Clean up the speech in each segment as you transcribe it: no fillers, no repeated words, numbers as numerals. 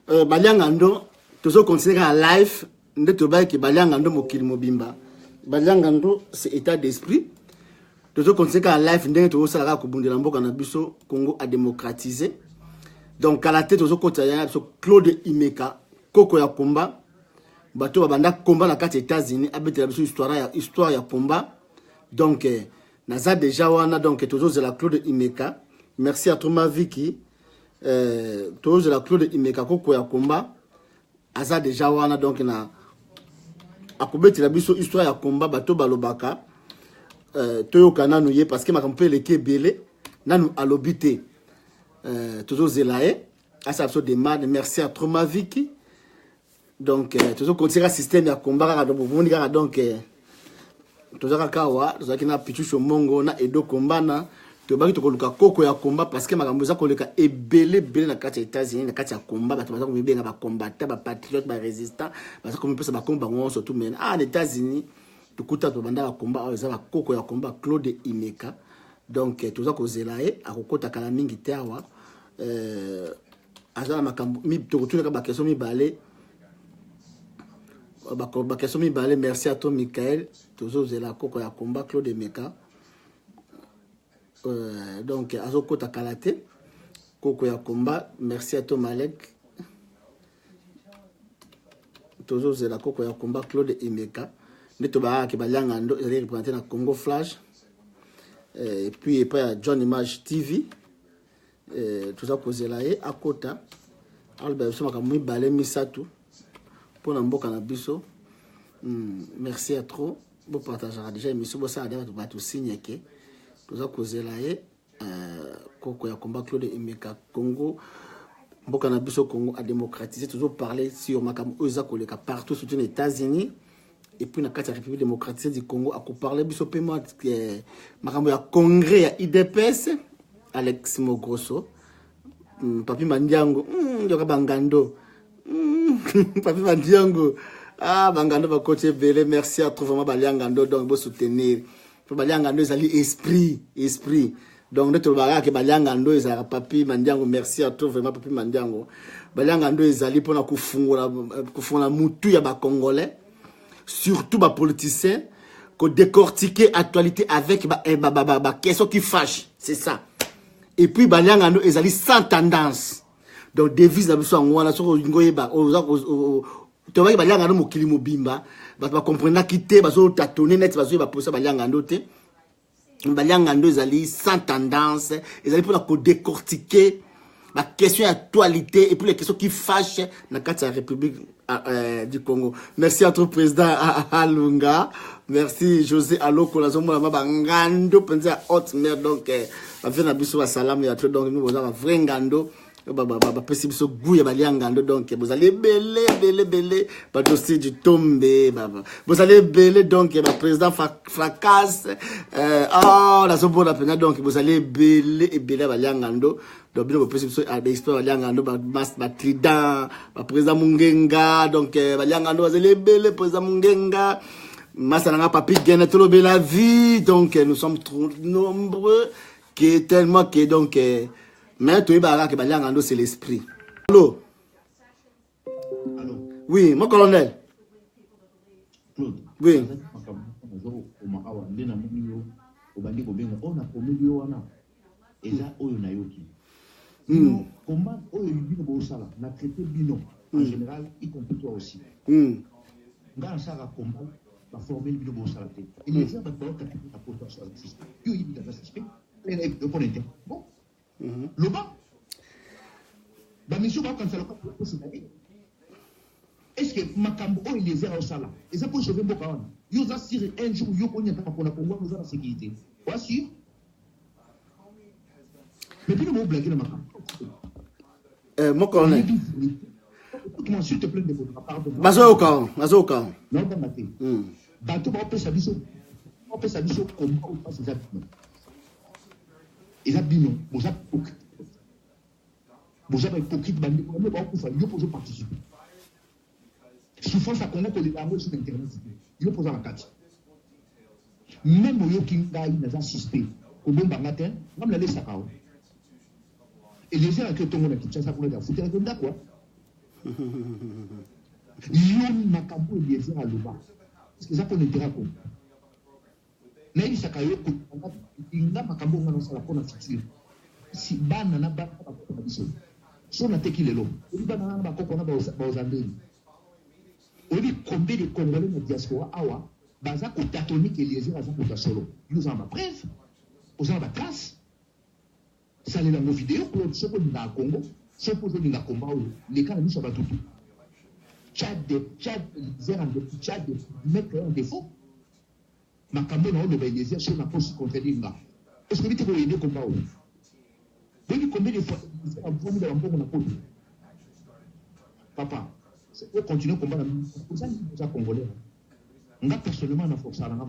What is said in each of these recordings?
Baliangando, toujours continuer à live, de Tobaï qui Baliangando Mokil Mobimba. Baliangando, c'est état d'esprit. Toujours continuer à live, de toujours Salara Kubundi Lambo Kanabiso, Congo a démocratisé. Donc, à la tête, toujours continuer Claude Imeka, Koko ya combat. Bato Babanda combat na 4 États-Unis, abete la histoire ya combat. Donc, Naza déjà wana, donc, toujours de la Claude Imeka. Merci à Thomas Vicky. Toujours de la Claude Imeka, Koko ya combat. Aza déjà wana, donc, na akobeti la biso histoire ya combat, bato balobaka. Toyo kananu ye, parce que ma campagne leke belé, nanu alobité. Toujours zelae. Asa abso demande. Merci à Thomas Vicky. Donc, toujours continuer à système ya combat, donc, toujours kawa, toujours kina Pichucho Mongo, na Edo combat, na, tobaki tokoluka Koko ya combat, parce que ma gamboza koleka ebele, bele na kati ya États-Unis, na kati ya combat, bato kombe benga ba combattant, ba patriote, ba résistant, parce que comme ça ba combat on surtout mais en États-Unis, tukuta to banda ba combat, za ba Koko ya combat Claude Imeka. Donc, toujours kozelae, akokota kala mingi tewa, azala makambo mi tokutuna ka ba question mi balé. Merci à toi, Michael. Toujours, c'est la Koko ya combat, Claude Meka. Donc, Azoko Takalate, Koko ya combat. Merci à toi, Malek. Toujours, c'est la Koko ya combat, Claude Meka. Netoba qui Baliangando, il est représenté dans Congo Flash. Et puis, il y a John Image TV. Tout ça, posé là, à Kota. Albert, je suis balé Misatou. Pour Namboka Nabiso. Merci à trop. Bon partage déjà émission. Bon ça a d'ailleurs tout signer que tout ça causé là Koko ya combat Claude Imeka Congo. Mboka Nabiso Congo a démocratisé toujours parler sur makam oza koleka partout surtout les États-Unis et puis na carte République démocratique du Congo a parler biso paiement makam ya congrès ya IDPS Alex Mogrosso. Papi Mandiango yoka bangando. Papi Mandiango. Ah, Bangando va coacher Belé. Merci à trouver Baliangando. Donc, vous soutenir. Baliangando, ils ont esprit. Donc, notre bagarre que Baliangando, ils ont Papi Mandiango. Merci à toi, vraiment, Papi Mandiango. Baliangando, ils ont pour la kufuna moutou ya ba Congolais. Surtout ba politiciens. Qu'on décortiquer l'actualité avec ba question qui fâche. C'est ça. Et puis, Baliangando, ils ont sans tendance. Donc, devise la besoin on a sur ngoyeba tu vois Baliangando mokili mobimba ba comprendre quité ba so tâtonner net ba so ba poser Baliangando te Baliangando ezali sans tendance ezali pour la décortiquer la question d'actualité et puis les questions qui fâchent dans la République du Congo. Merci à notre président Alunga. Merci José Aloko la zomo la bangando penser à haute mer donc afin abiso wa salam ya tout donc nous avons vrai ngando possible so gouya Baliangando donc vous allez belé pas dossier du tombé vous allez belé donc le président fracasse la so bonne peine donc vous allez belé Baliangando donc bien possible so à histoire Baliangando ba trident président Mungenga donc Baliangando vous allez belé président Mungenga Masananga papi gagne tout le la vie donc nous sommes trop nombreux qui tellement que donc mais tu es bagarre que Baliangando c'est l'esprit. Allô? Allô? Oui, mon colonel. Claude. Oui. Comment na traité bino en général y compris toi aussi. Dans ça combat la formule bino bosala té. Et les gens ba la protection du système. Yo il y a suspect. Les connaître. Bon. Le bas, la mission va quand ça est-ce que Makambo il est zéro sala et ça pour sauver Bokawan yo za siri un jour yo konya ta pour Congo nous la sécurité voici mais puis nous blaguer le Makambo mon colonel comment s'il te plaît de votre pardon Mazoka non pas maté bateau va passer comme on passe ça et ça bino vous avez hypocrite bandi comme ba ku fa yo pour participer souffrance à Congo que les amours sur internet yo pour la carte même yo kinga ina za suspect au bon matin même la laisse ça et les gens que tout le monde a quitté ça pour les foutre comme quoi Yon makambo Eliezer aloba. Parce que ça qu'on intérêt quoi. Naïli sakayo ko inga makambo ngana sala pona futur. Si bana na bana ba ko biso. So na teki lelo. Bana na ba ko na ba ozandeli. Obi combien de Congolais na diaspora awa baza ko tatonique Eliezer aza ko solo. Nous en ma preuve. Aux en ba trace. Ça les lango vidéo pour ce qu'on a Congo. Ce pour ce qu'on a combat les cas nous ça va tout. Tchad, mettre un défaut. Ma caméra, on va essayer sur ma poste contre l'Inga. Est-ce que vous avez aidé combat? Vous voyez combien de fois vous avez un peu papa, vous continuez à combattre. Vous êtes congolais. On a personnellement un force à la main.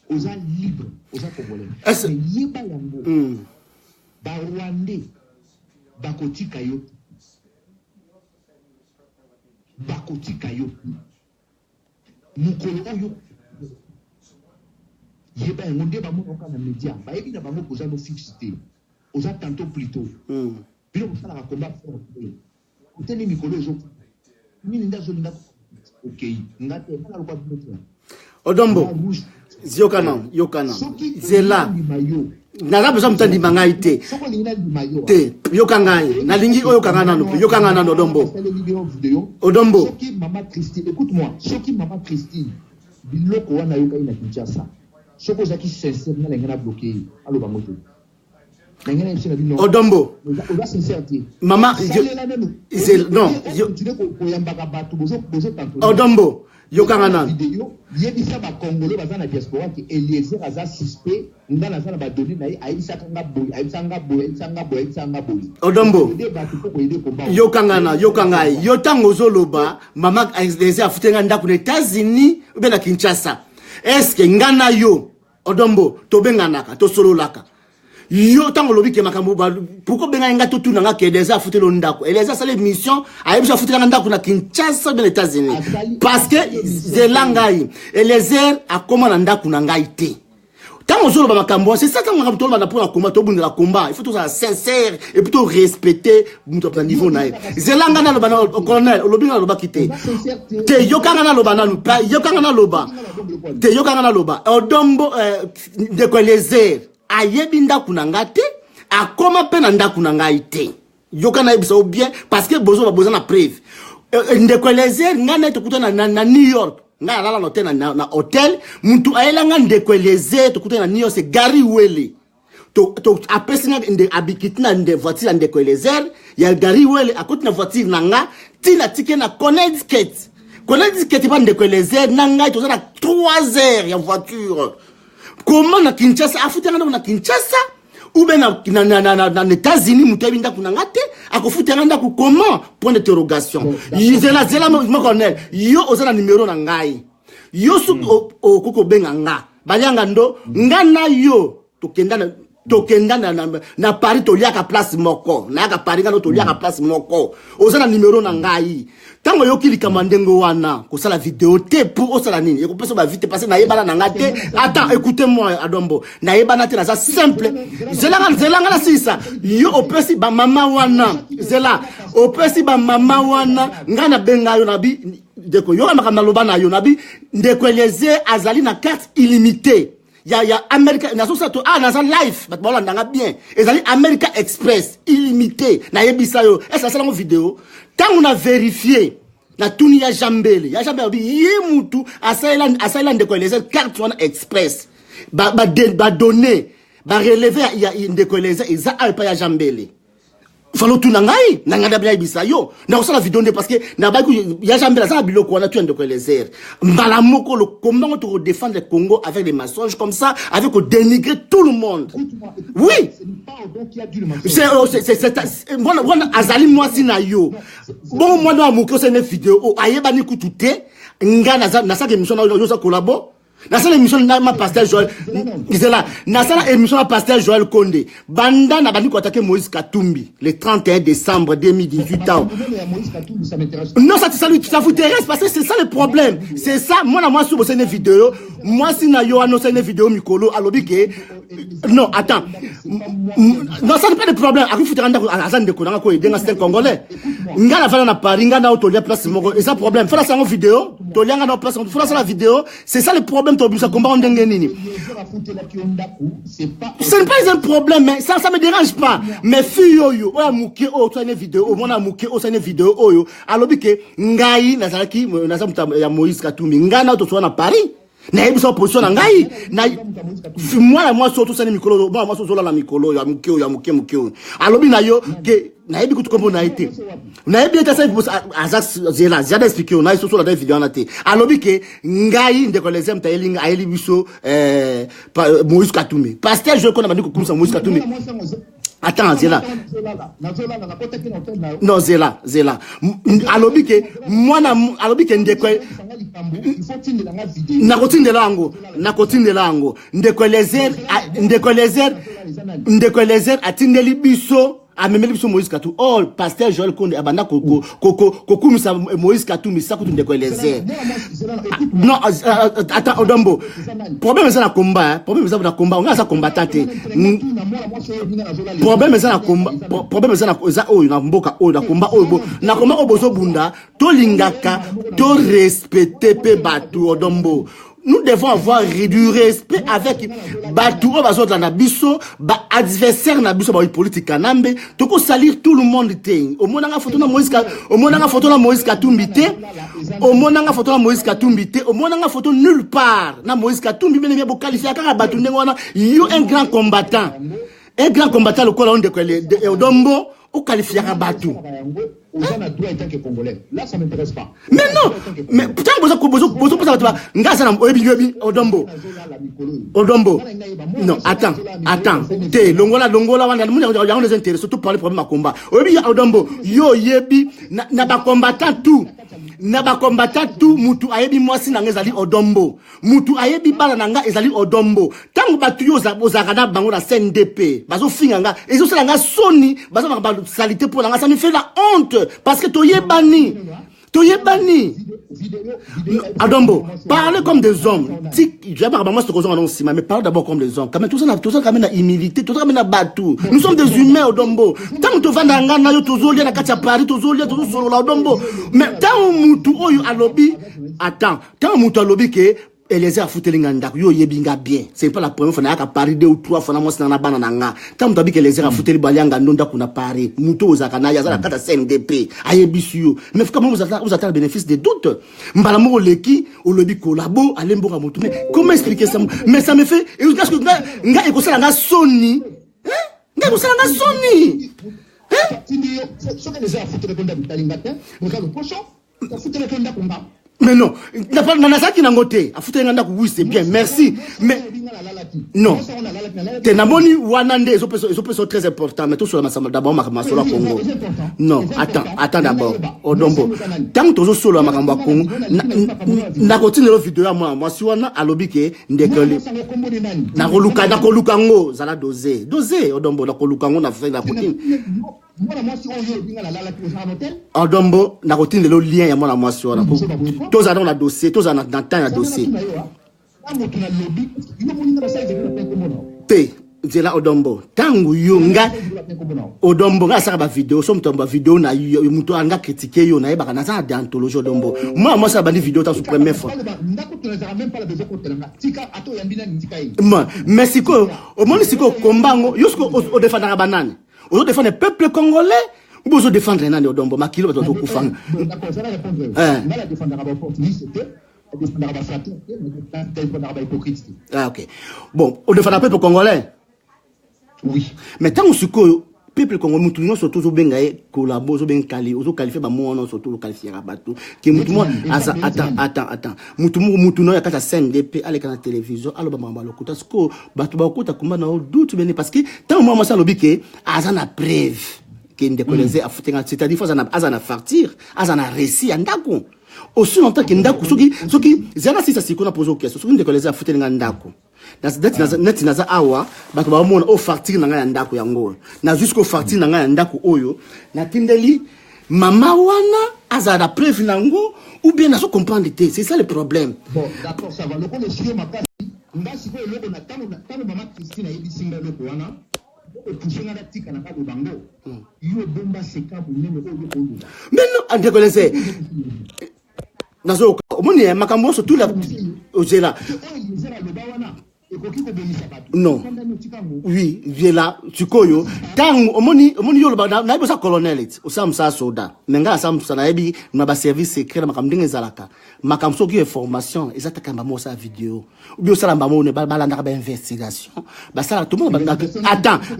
Vous êtes libre, vous êtes congolais. Mais il y a pas yango. Ba Rwandais, ba Koti Kayo. Bakoti Kayo. Mukolo oyo. Yeba ngonde ba mo okana media. Ba ebi na bango koza no fixité. Oza tantôt plutôt. Bino kosala ka combat fort. Oteni mikolo ezo. Nini ndazo linga. OK. Ngate na lokwa bino. Odombo. Yokana. Zela. Naza besoin mutandi mangai te. Te, yokangai. Nalingi oyo kangana no, yokangana no Odombo. Odombo. Soki Maman Christine, écoute-moi, soki Maman Christine, biloko wana yoka ina Kinshasa. Soko zaki sincère na ngana bloqué. Allo bangoto. Ngana yebisa bino. Odombo. Oza sincère te. Maman, non, tu ne ko yambaka batu bozo tanto. Odombo. Yokangana vidéo yebisa ba congolais baza na diaspora ki Eliezer aza suspect ngana za na ba donner na aibisa kanga boy Odombo yokangana yokangai yotango zoloba mama Eliezer afutenga ndaku na États-Unis ou bien na Kinshasa est-ce que ngana yo Odombo tobenganaka to sololaka yo tango lobi ke makambo ba pourquoi benga nga to tunanga ke Eliezer afutelo ndako Eliezer sale mission ayebisa afutela ndako na Kinshasa dans les États-Unis parce que zelangai Eliezer akoma na ndako na ngai te tango zolo ba makambo c'est ça tango makambo to ba na pour na combat to bundela combat il faut tout ça sincère et plutôt respecter muto pa niveau na zelanga na loba na colonel lobi na loba kite te yokanga na loba na lupa yokanga na loba te yokanga na loba Odombo de ko Eliezer ayebi ndaku na ngate akoma pe na ndaku na ngai te yokana yebisa ou bien parce que bozo na preuve ndeko Eliezer ngana to kutana na New York ngana lala hotel na hotel muntu ayela nga ndeko Eliezer to kutana na New York c'est Gary Wele to apesina inde abikitina nde voiture ndeko Eliezer ya Gary Wele akoti na voiture na nga tina tike na Connecticut pa ndeko Eliezer na ngai to za na 3 heures ya voiture. Comment na Kinshasa afutanga na Kinshasa ou bien na États-Unis mutabi ndaku na ngate akofutanga ndaku comment point d'interrogation zela mo colonel yo ozana numéro na ngai yo su okoko benga nga banyanga ndo ngana yo tokenda na Paris to liaka place moko na yaka Paris ngano to liaka place moko ozana numéro na ngai tango yoki likamandengo wana ko sala vidéo te pour osala nini eko peso ba vite passer na yebana na ngate attends écoutez-moi Adombo na yebana te na ça simple zelanga na sisa yo opesi ba mama wana zela opesi ba mama wana ngana benga yo nabi deko yo makamba loba na yo nabi ndeko Eliezer azali na carte illimitée ya America na so to na za live bat bola ndanga bien ezali America Express illimité na yebisa yo esa sala ngo vidéo tant on a vérifié na tuni ya Jambele bi ye mutu asaila ndeko Eliezer carte wana express ba donner ba relever ya ndeko Eliezer eza alpa ya Jambele falo tuna ngai na ngada bya bisa yo na osala vidéo parce que na ba ya Jambele ça biloko wana tu ndeko Eliezer mbala moko le comment on te défendre le Congo avec des mensonges comme ça avec dénigrer tout le monde. Oui c'est moi azali moi sina yo bon moi na moko c'est une vidéo ayeba ni kutute ngana na sa émission na yo ça collabo na sa émission na ma pasteur Joël Zela na sa émission na pasteur Joël Condé banda na bani ko attaquer Moïse Katumbi le 31 décembre 2018 ans. Non ça lui ça vous intéresse parce que c'est ça le problème c'est ça moi na moi sur une vidéo moi si na yo annonce une vidéo mikolo alobi que non attends non ça n'est pas de problème a futa randa azan de konanga ko aider un congolais ngala fala na Paris ngana autolia place moko et ça problème fala ça en vidéo tolia ngana place fala ça la vidéo c'est ça le problème to bisa combat ndenge nini ce n'est pas un problème mais ça me dérange pas mais fille yo oya muke o to une vidéo o mona muke o ça une vidéo oyo alobi que ngai nazalaki nazamuta ya Moïse Katumbi ngana to so na Paris na yebi so position na ngai na moi surtout ça ni mikolo moi so la mikolo ya muke alobi na yo que na yebi kutu kombo na été na yebi ta ça azas zela zada expliquer on a so la vidéo na té alobi que ngai ndeko les aime ta elinga aeli biso Moïse Katumbi pasteur je connais bandiko kumsa Moïse Katumbi. Attends, Zela. Non, Zela. Alobi que moi alobi que ndekwe na kotine de lango ndeko les airs atindeli biso amemeli biso Moïse Katumbi oh pasteur Joël Konde abanda kokumisa Moïse Katumbi ça kutu ndeko les airs non attends Odombo problème ça na combat on a ça combattant problème ça na oh na mboka oh na combat oh na combat obozo bunda to lingaka to respecter pe batu Odombo. Nous devons avoir du respect avec Batou, Nabiso, adversaire Nabiso, politique Kanambe, toko salir tout le monde. Au moins, on a photo de Moïse Katumbi, au moins, on a photo de Moïse Katumbi, au moins, on a photo nulle part. Na Moïse Katumbi, bien bien qualifié à Batou, il y a un grand combattant. Un grand combattant, le colon de Odombo, ou qualifié à Batou. Là, ça m'intéresse pas. Mais non, mais putain, Odombo. Non, attends. Te, longola, on les intéresse, surtout pour les problèmes à combat. Odombo, yo, yebi, n'a pas combattant tout. Naba combattant tout mutu ayebi mwasi nanga ezali Odombo mutu ayebi bala nanga ezali Odombo tango batu yo ozakana bango na CNDP bazo finganga ezo sala soni bazo ba salité pour nanga ça me fait la honte parce que toyebani Odombo parlez comme des hommes je vais pas moi ce qu'on annonce mais parle d'abord comme des hommes quand même tout ça quand même na humilité tout ça quand même na batu nous sommes des humains Odombo tant to vanda ngana yo tozolia na kati ya Paris tozolia tozosolo la Odombo mais tant mutu oyo alobi attends tant mutu alobi que Eliezer afutelinga ndako yo yebinga bien c'est pas la première fois na ka Paris 2 ou 3 fois na mo na bana nanga tant mutu abi que Eliezer afuteli balianga ndonda kuna Paris mutu ozaka na yazala kata CNDP ayebisu mais comment vous avez le bénéfice des doutes mbala mo leki olobi collabo alemboka mutu mais comment expliquer ça mais ça me fait parce que nga ekosala nga soni nga ekosala nga soni ce que Eliezer afuteli konda bitalingata ngaka le pocho afuteli konda komba. Mais non, nanasaki nangote, afute nganda ku oui c'est bien, merci. Mais non. Tenamoni wanande ezo très important, mais tout sur la d'abord makamasola Congo. Non, attends d'abord. Odombo. Tant tozo solo makamba Congo, na continue la vidéo à moi si wana alobi ke ndekele. Na koluka ngo zala doser. Odombo na koluka ngo na fait la continue. Odombo na continue le lien ya mwana mwasi wana. Tous dans la dossier, tous dans le dossier. Te, Zela Odombo. Tangu yonga Odombo nga saka ba vidéo, so mtomba vidéo na muto anga critiquer yo na yeba na za d'anthologie Odombo. Moi ça bandi vidéo ta sous première fois. Mais siko, au moins siko kombango, yosko o défendre banane. O défendre peuple congolais. Ou besoin défendre un Odombo makilo bato kufanga. D'accord, ça va répondre. La défendre d'abord opportuniste, défendre d'abord fraternité, défendre d'abord hypocrite. Ah OK. Bon, on défend le peuple congolais. Oui. Mais tant que peuple congolais mutu non surtout zo benga collabo zo ben kali ozo qualifier ba mo non surtout qualifier bato que mutu mo attends mutu non ya kata CNDP ale kana télévision alo ba mamba lokuta sko bato ba okuta kumba na doute bene parce que tant moi ça lobi que azana preuve c'est-à-dire faut azana fartir azana récit andako aussi longtemps que ndako soki zana si ça si qu'on pose question soki ndeko les afute ndako net naza awa bato ba mona o fartir nanga ndako yango na jusqu'au fartir nanga ndako oyo na tindeli mama wana aza la preuve nango ou bien nazo comprendre té, c'est ça le problème. Bon, d'accord, ça va. Le ko le sio makasi. Ngasi ko loko na tano maman Christine a yebi singa loko wana. O pushanga la tika na kabo bango. Yo bomba seka bunene ko loko. Mais non, ande ko laisser. Nazo omoni makambo surtout la ozela. Non. Oui, là, tu koyo. Tant omoni yo na ibo sa colonel it. Osam sa soda. Menga sam sa na ebi na ba service secret makam ndenge zalaka. Makam so ki information, ezata kamba mo sa vidéo. Ou bien ça mo ne balanda ba investigation. Ba ça tout le monde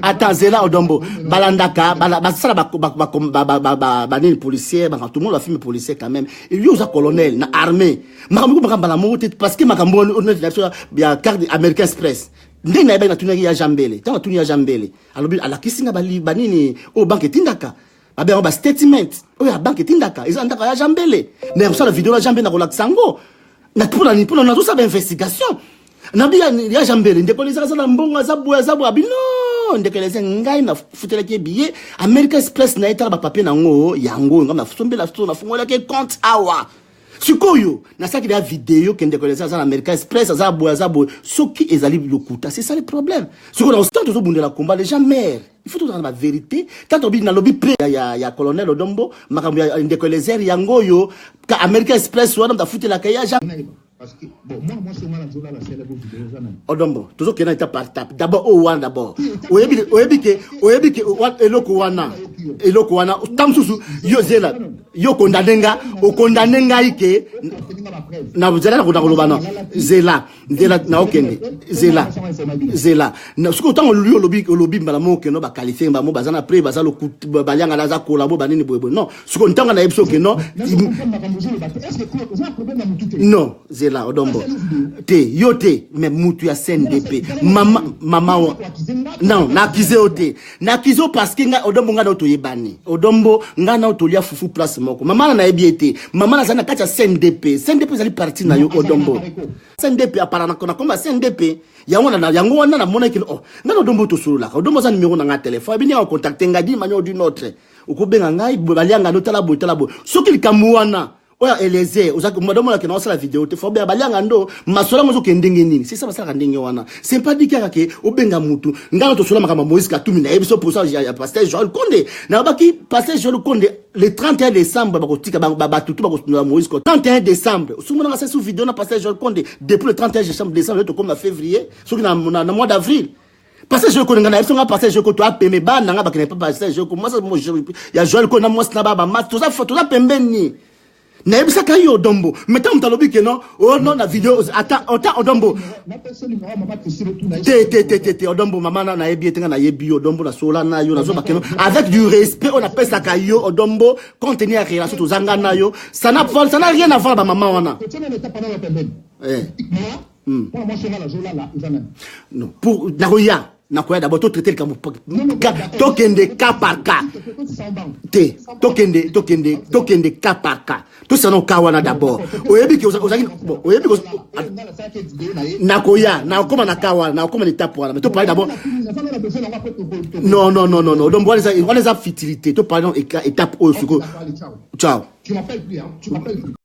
attends zela odombo. Balandaka ba ça ba ni policier, ba tout le monde a filmé policier quand même. Et lui osa colonel na armée. Makam ko bala mo parce que makam on bien carte American Express. Ndenge na yeba tuna ya jambele. Tanga tuna ya jambele. Alobi ala kisinga bali banini o banque tindaka. Abe on ba statement. O ya banque tindaka. Ils andaka ya jambele. Na ça la vidéo la jambele na kola sango. Na pour na tout ça investigation. Na bien ya jambele ndeko les ça mbonga za boya bino. Ndeko les ngai na futela ke billet American Express na etala ba papier nango yango ngam na fusombela sto na fungola ke compte awa. Sikoyo, na ça qui a vidéo qui est connaissance en American Express, ça boit, ce qui est allé le coûter, c'est ça le problème. Ce qu'on a instant tout le la combat, les gens meurent. Il faut tout dans la vérité. Quand on dit dans le lobby près, il y a colonel Odombo, makambo ya ndekolezeri yango yo, ka American Express wana mtafuti la kaya jamais. Parce que bon moi c'est moi la célèbre vidéo ça. Odombo, toujours qu'il y a étape par étape. D'abord au wan d'abord. Oyebi ke eloko wana tamsusu yo zela yo kondanenga o kondanenga ike na zela na kodakoloba zela na okende zela na suko tango lobi mbala mo ke no ba qualifier ba mo bazana pre bazalo balianga na za kolabo banini boyebo non suko ntanga na ebiso ke non non zela odombo te yote mais mutu ya CNDP mama non na kizeote na kizo parce que nga odombo nga to yebani odombo nga na otolia fufu place moko mama na ebiete mama na zana kacha CNDP zali parti na yo odombo CNDP aparana kona komba CNDP yango wana na mona kilo oh nga odombo to solola odombo za numéro na nga téléphone bini ya contacter nga di manyo du notre okobenga ngai balianga no tala bo soki likamwana oya eleze ozaki madomo la kena la vidéo te faut bien balianga ndo masola ngozo kendenge nini c'est ça basala ndenge wana c'est pas dit que obenga mutu ngalo to sola makama Moïse Katumbi na ebiso pour ça ya pasteur Joël Condé na baki pasteur Joël Condé le 31 décembre bakotika batutu bakosuna Moïse Katumbi 31 décembre soumona ngasa sous vidéo na pasteur Joël Condé depuis le 31 décembre to comme février soki na mois d'avril. Parce que je connais pas parce que je connais pas pembe ba nanga ba pas parce que je commence ya Joël Condé na moi na ba ma tout ça pembeni. Nebisa kayo Odombo. Mettons mtalobi que non. Oh non la vidéo attends Odombo. Té Odombo maman na yebi etenga na yebi Odombo na sola na yo na zo bakeno avec du respect on appelle ça kayo Odombo contenir relation to zanga na yo ça n'a rien à voir ba maman wana. Non pour nakoya nakoya d'abord to traiter comme tokende cas par cas. Tokende cas par cas. Tout ça non kawana d'abord. Oyebi ki ozaki bon oyebi ko nakoya na koma na kawana na koma l'étape wana mais to parler d'abord non donc voilà ça futilité to parler étape au ciao. Tu m'appelles plus hein, tu m'appelles plus.